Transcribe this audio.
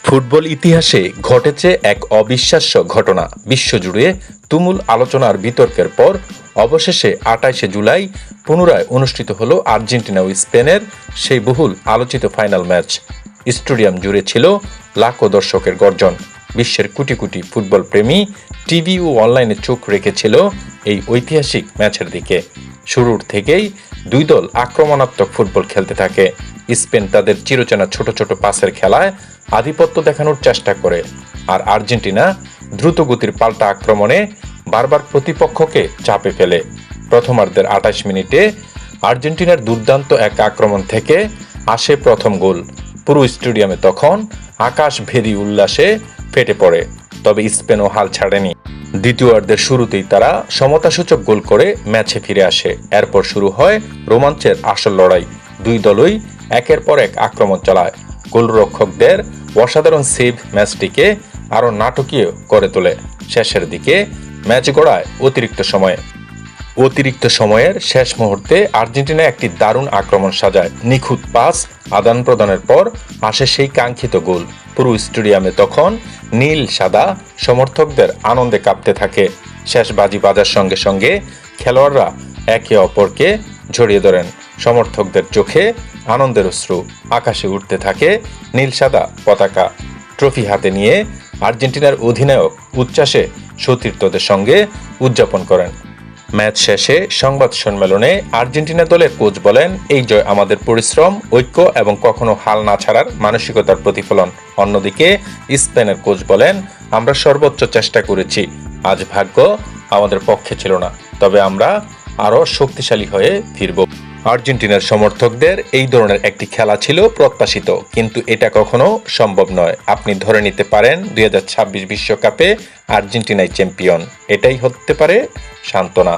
Football ইতিহাসে ঘটেছে এক অবিশ্বাস্য ঘটনা। বিশ্বজুড়ে তুমুল আলোচনার বিতর্কের পর অবশেষে ২৮শে জুলাই পুনরায় অনুষ্ঠিত হল আর্জেন্টিনা ও স্পেনের সেই বহুল আলোচিত ফাইনাল ম্যাচ। স্টেডিয়াম জুড়ে ছিল লাখো দর্শকের গর্জন। বিশ্বের কোটি কোটি ফুটবল প্রেমী টিভি ও অনলাইনে চোখ রেখেছিল এই ঐতিহাসিক ম্যাচের দিকে। শুরুর থেকেই দুই দল আক্রমণাত্মক ফুটবল খেলতে থাকে। স্পেন তাদের চিরচেনা ছোট ছোট পাসের খেলায় আধিপত্য দেখানোর চেষ্টা করে, আর আর্জেন্টিনা দ্রুতগতির পাল্টা আক্রমণে বারবার প্রতিপক্ষকে চাপে ফেলে। প্রথমার্ধের ২৮ মিনিটে আর্জেন্টিনার দুর্দান্ত এক আক্রমণ থেকে আসে প্রথম গোল। পুরো স্টেডিয়ামে তখন আকাশভেদী উল্লাসে ফেটে পড়ে। তবে স্পেনও হাল ছাড়েনি। দ্বিতীয়ার্ধের শুরুতেই তারা সমতাসূচক গোল করে ম্যাচে ফিরে আসে। এরপর শুরু হয় রোমাঞ্চের আসল লড়াই। দুই দলই একের পর এক আক্রমণ চালায়। গোলরক্ষকদের অসাধারণ সেভ ম্যাচটিকে আরও নাটকীয় করে তোলে। শেষের দিকে ম্যাচ গড়ায় অতিরিক্ত সময়ের শেষ মুহূর্তে আর্জেন্টিনা একটি দারুণ আক্রমণ সাজায়। নিখুঁত পাস আদান প্রদানের পর আসে সেই কাঙ্ক্ষিত গোল। পুরো স্টেডিয়ামে তখন নীল সাদা সমর্থকদের আনন্দে কাঁপতে থাকে। শেষ বাজি বাজার সঙ্গে সঙ্গে খেলোয়াড়রা একে অপরকে জড়িয়ে ধরেন। সমর্থকদের চোখে আনন্দের অশ্রু। আকাশে উঠতে থাকে নীল সাদা পতাকা। ট্রফি হাতে নিয়ে আর্জেন্টিনার অধিনায়ক উচ্ছ্বাসে সতীর্থদের সঙ্গে উদযাপন করেন। ম্যাচ শেষে সংবাদ সম্মেলনে আর্জেন্টিনা দলের কোচ বলেন, এই জয় আমাদের পরিশ্রম, ঐক্য এবং কখনো হাল না ছাড়ার মানসিকতার প্রতিফলন। অন্যদিকে স্পেনের কোচ বলেন, আমরা সর্বোচ্চ চেষ্টা করেছি, আজ ভাগ্য আমাদের পক্ষে ছিল না, তবে আমরা আরও শক্তিশালী হয়ে ফিরব। আর্জেন্টিনার সমর্থকদের এই ধরনের একটি খেলা ছিল প্রত্যাশিত, কিন্তু এটা কখনো সম্ভব নয়। আপনি ধরে নিতে পারেন ২০২৬ বিশ্বকাপে আর্জেন্টিনাই চ্যাম্পিয়ন। এটাই হতে পারে সান্ত্বনা।